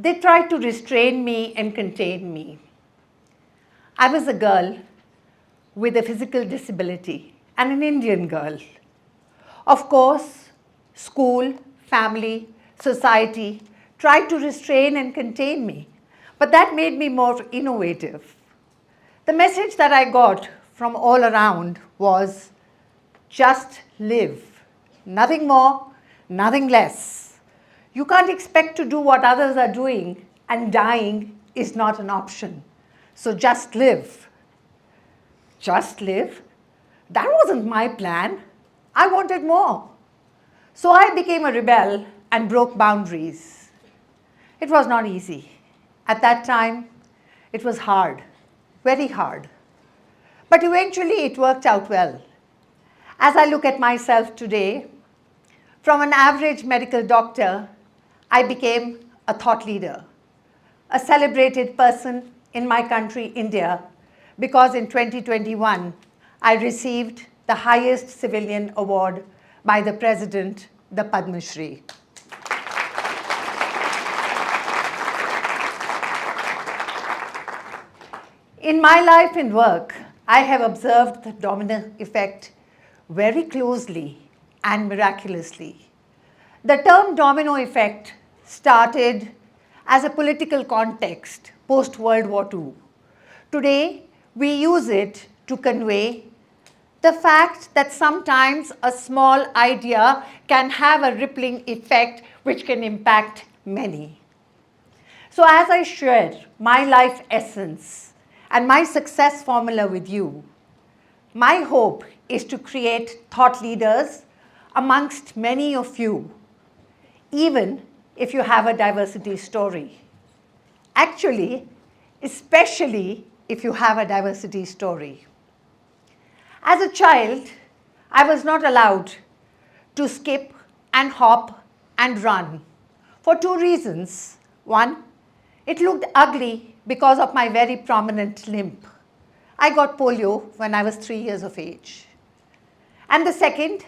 They tried to restrain me and contain me. I was a girl with a physical disability and an Indian girl. Of course, school, family, society tried to restrain and contain me, but that made me more innovative. The message that I got from all around was just live. Nothing more, nothing less. You can't expect to do what others are doing, and dying is not an option. So just live. Just live? That wasn't my plan. I wanted more. So I became a rebel and broke boundaries. It was not easy. At that time, it was hard, very hard. But eventually it worked out well. As I look at myself today, from an average medical doctor, I became a thought leader, a celebrated person in my country, India, because in 2021, I received the highest civilian award by the President, the Padma Shri. In my life and work, I have observed the domino effect very closely and miraculously. The term domino effect started as a political context post-World War II. Today, we use it to convey the fact that sometimes a small idea can have a rippling effect which can impact many. So as I share my life essence and my success formula with you, my hope is to create thought leaders amongst many of you, even if you have a diversity story. Actually, especially if you have a diversity story. As a child, I was not allowed to skip and hop and run for two reasons. One, it looked ugly because of my very prominent limp. I got polio when I was 3 years of age. And the second,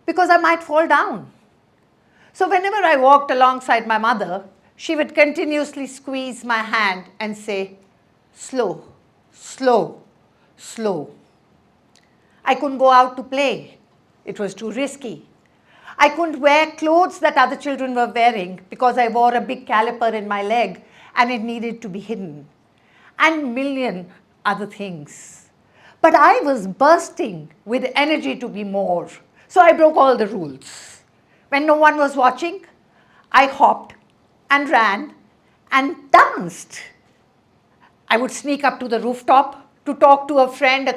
because I might fall down. So whenever I walked alongside my mother, she would continuously squeeze my hand and say, slow, slow, slow. I couldn't go out to play. It was too risky. I couldn't wear clothes that other children were wearing because I wore a big caliper in my leg and it needed to be hidden. And million other things. But I was bursting with energy to be more. So I broke all the rules. When no one was watching, I hopped and ran and danced. I would sneak up to the rooftop to talk to a friend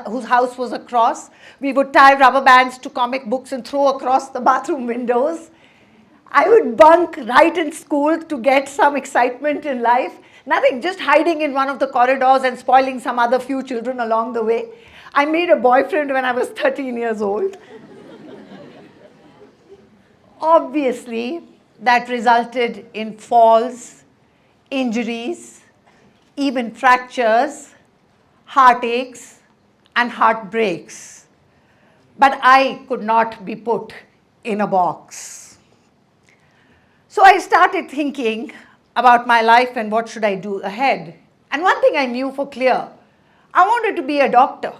whose house was across. We would tie rubber bands to comic books and throw across the bathroom windows. I would bunk right in school to get some excitement in life. Nothing, just hiding in one of the corridors and spoiling some other few children along the way. I made a boyfriend when I was 13 years old. Obviously, that resulted in falls, injuries, even fractures, heartaches, and heartbreaks. But I could not be put in a box. So I started thinking about my life and what should I do ahead. And one thing I knew for clear, I wanted to be a doctor.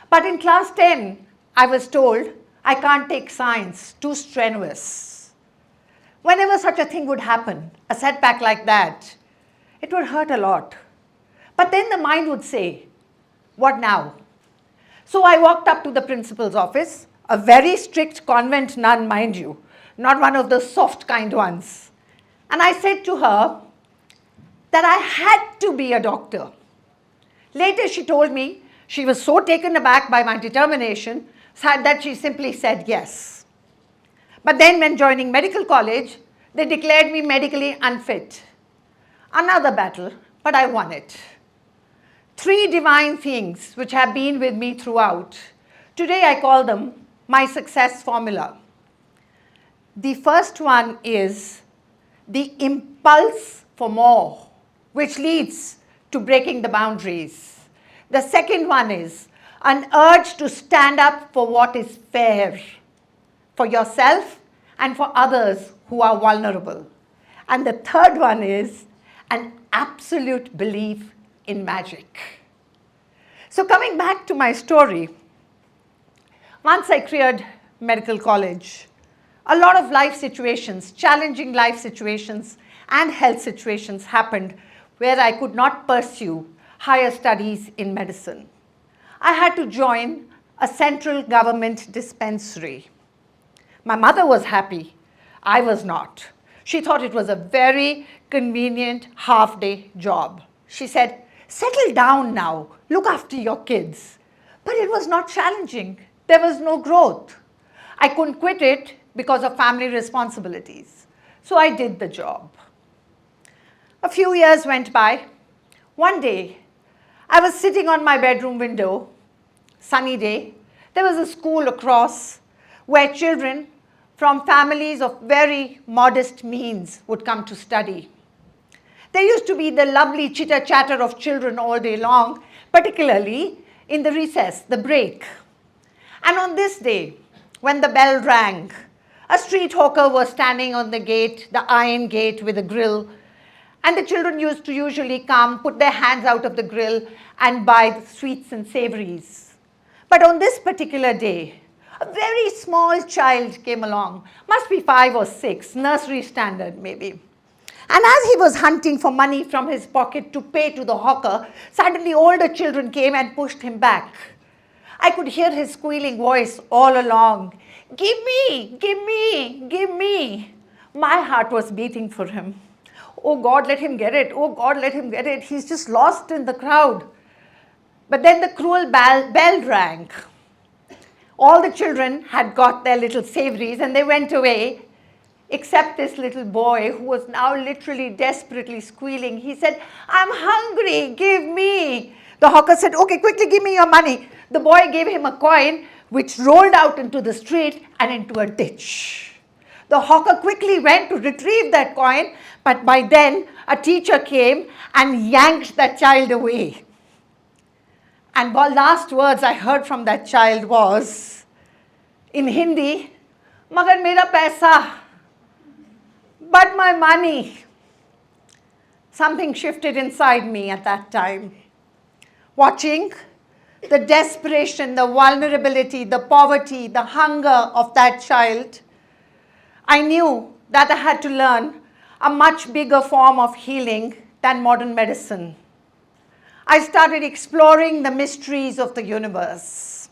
But in class 10, I was told I can't take science, too strenuous. Whenever such a thing would happen, a setback like that, it would hurt a lot. But then the mind would say, what now? So I walked up to the principal's office, a very strict convent nun, mind you, not one of the soft kind ones. And I said to her that I had to be a doctor. Later she told me she was so taken aback by my determination that she simply said yes. But then when joining medical college, they declared me medically unfit. Another battle, but I won it. 3 divine things which have been with me throughout. Today I call them my success formula. The first one is the impulse for more, which leads to breaking the boundaries. The second one is an urge to stand up for what is fair, for yourself and for others who are vulnerable. And the third one is an absolute belief in magic. So coming back to my story, once I cleared medical college, a lot of life situations, challenging life situations and health situations happened where I could not pursue higher studies in medicine. I had to join a central government dispensary. My mother was happy. I was not. She thought it was a very convenient half-day job. She said, "Settle down now, look after your kids." But it was not challenging. There was no growth. I couldn't quit it because of family responsibilities. So I did the job. A few years went by. One day, I was sitting on my bedroom window, sunny day. There was a school across where children from families of very modest means would come to study. There used to be the lovely chitter-chatter of children all day long, particularly in the recess, the break. And on this day, when the bell rang, a street hawker was standing on the gate, the iron gate with a grill, and the children used to usually come, put their hands out of the grill and buy the sweets and savories. But on this particular day, a very small child came along, must be 5 or 6, nursery standard maybe. And as he was hunting for money from his pocket to pay to the hawker, suddenly older children came and pushed him back. I could hear his squealing voice all along, "Give me, give me, give me." My heart was beating for him. Oh God, let him get it. Oh God, let him get it. He's just lost in the crowd. But then the cruel bell rang. All the children had got their little savories and they went away, except this little boy who was now literally desperately squealing. He said, "I'm hungry, give me." The hawker said, "Okay, quickly give me your money." The boy gave him a coin which rolled out into the street and into a ditch. The hawker quickly went to retrieve that coin, but by then a teacher came and yanked that child away. And the last words I heard from that child was, in Hindi, "Magar mera paisa, but my money." Something shifted inside me at that time. Watching the desperation, the vulnerability, the poverty, the hunger of that child, I knew that I had to learn a much bigger form of healing than modern medicine. I started exploring the mysteries of the universe.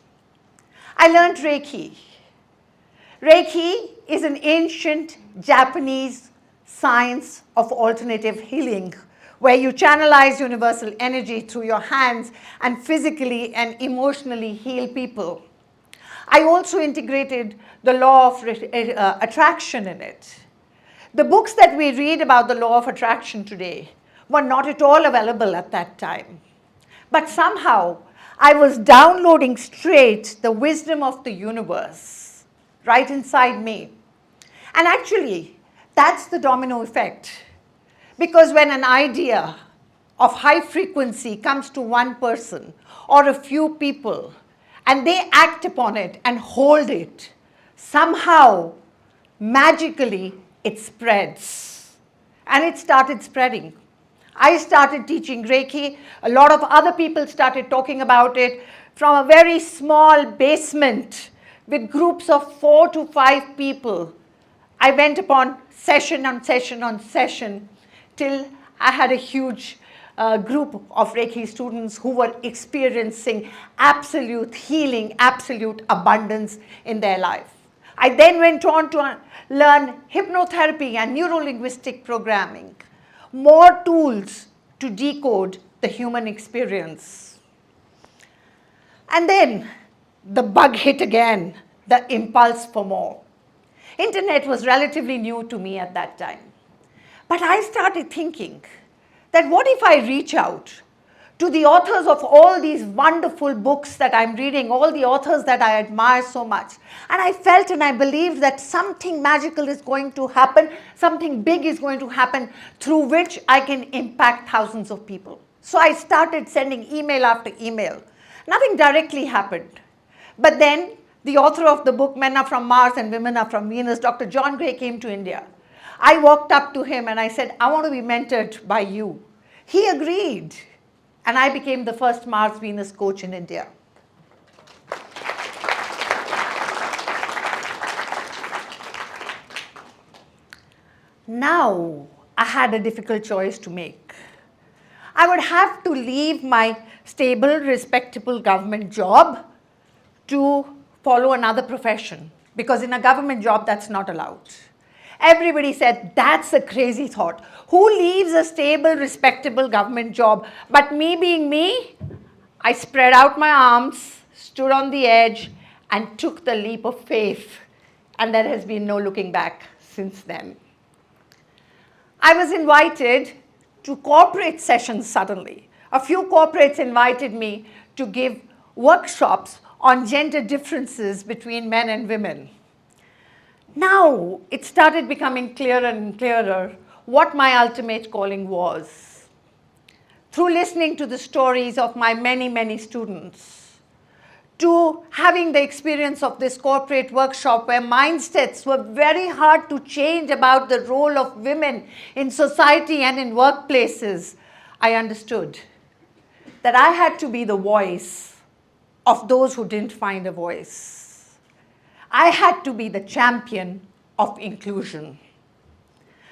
I learned Reiki. Reiki is an ancient Japanese science of alternative healing, where you channelize universal energy through your hands and physically and emotionally heal people. I also integrated the law of attraction in it. The books that we read about the law of attraction today were not at all available at that time. But somehow, I was downloading straight the wisdom of the universe right inside me. And actually, that's the domino effect. Because when an idea of high frequency comes to one person or a few people, and they act upon it and hold it, somehow, magically, it spreads. And it started spreading. I started teaching Reiki. A lot of other people started talking about it from a very small basement with groups of 4 to 5 people. I went upon session on session on session till I had a huge group of Reiki students who were experiencing absolute healing, absolute abundance in their life. I then went on to learn hypnotherapy and neuro-linguistic programming, more tools to decode the human experience. And then the bug hit again, the impulse for more. Internet was relatively new to me at that time. But I started thinking that what if I reach out to the authors of all these wonderful books that I'm reading, all the authors that I admire so much. And I felt and I believed that something magical is going to happen, something big is going to happen through which I can impact thousands of people. So I started sending email after email. Nothing directly happened. But then the author of the book Men Are From Mars and Women Are From Venus, Dr. John Gray, came to India. I walked up to him and I said, I want to be mentored by you. He agreed. And I became the first Mars Venus coach in India. Now, I had a difficult choice to make. I would have to leave my stable, respectable government job to follow another profession, because in a government job, that's not allowed. Everybody said, that's a crazy thought. Who leaves a stable, respectable government job? But me being me, I spread out my arms, stood on the edge, and took the leap of faith. And there has been no looking back since then. I was invited to corporate sessions suddenly. A few corporates invited me to give workshops on gender differences between men and women. Now it started becoming clearer and clearer what my ultimate calling was. Through listening to the stories of my many, many students, to having the experience of this corporate workshop where mindsets were very hard to change about the role of women in society and in workplaces, I understood that I had to be the voice of those who didn't find a voice. I had to be the champion of inclusion.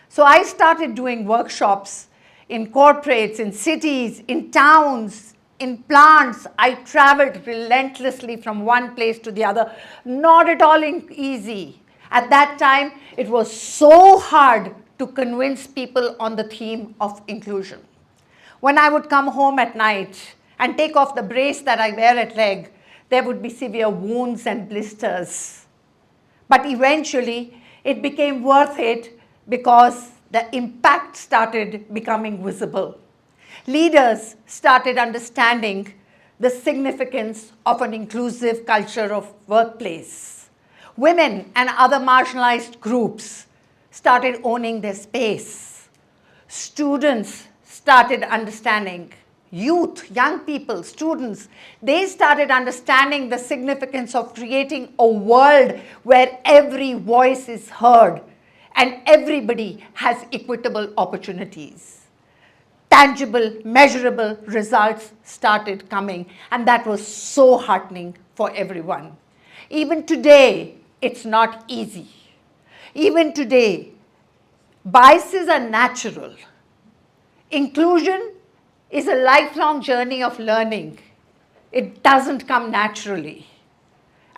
So I started doing workshops in corporates, in cities, in towns, in plants. I traveled relentlessly from one place to the other, not at all easy. At that time, it was so hard to convince people on the theme of inclusion. When I would come home at night and take off the brace that I wear at leg, there would be severe wounds and blisters. But eventually, it became worth it because the impact started becoming visible. Leaders started understanding the significance of an inclusive culture of workplace. Women and other marginalized groups started owning their space. Students started understanding. Youth, young people, students, they started understanding the significance of creating a world where every voice is heard and everybody has equitable opportunities. Tangible, measurable results started coming, and that was so heartening for everyone. Even today, it's not easy. Even today, biases are natural. Inclusion is a lifelong journey of learning. It doesn't come naturally.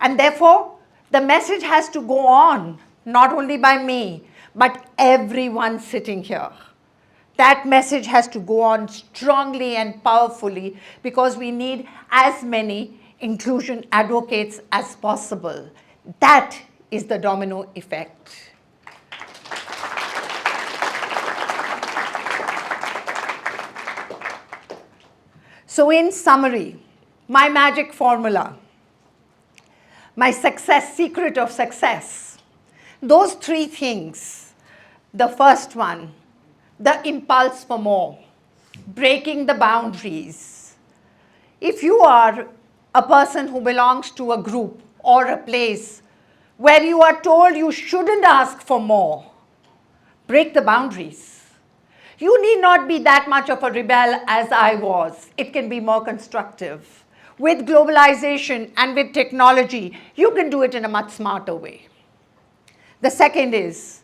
And therefore, the message has to go on, not only by me, but everyone sitting here. That message has to go on strongly and powerfully because we need as many inclusion advocates as possible. That is the domino effect. So in summary, my magic formula, my success, secret of success, those three things. The first one, the impulse for more, breaking the boundaries. If you are a person who belongs to a group or a place where you are told you shouldn't ask for more, break the boundaries. You need not be that much of a rebel as I was. It can be more constructive. With globalization and with technology, you can do it in a much smarter way. The second is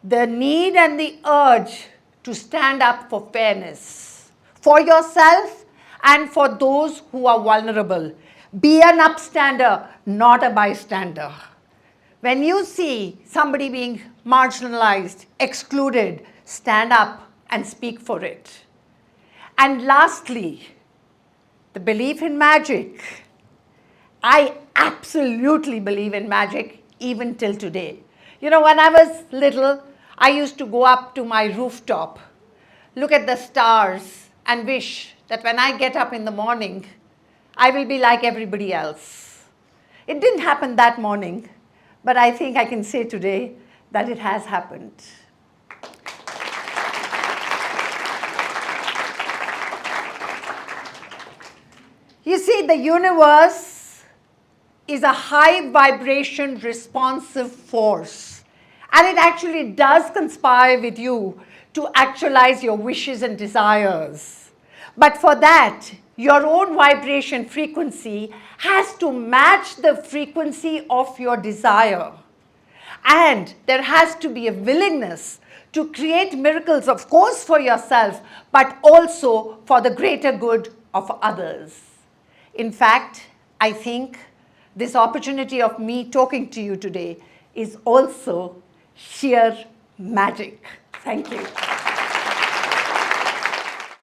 the need and the urge to stand up for fairness, for yourself and for those who are vulnerable. Be an upstander, not a bystander. When you see somebody being marginalized, excluded, stand up and speak for it. And lastly, the belief in magic. I absolutely believe in magic even till today. You know, when I was little, I used to go up to my rooftop, look at the stars, and wish that when I get up in the morning, I will be like everybody else. It didn't happen that morning, but I think I can say today that it has happened. You see, the universe is a high vibration responsive force. And it actually does conspire with you to actualize your wishes and desires. But for that, your own vibration frequency has to match the frequency of your desire. And there has to be a willingness to create miracles, of course, for yourself, but also for the greater good of others. In fact, I think this opportunity of me talking to you today is also sheer magic. Thank you.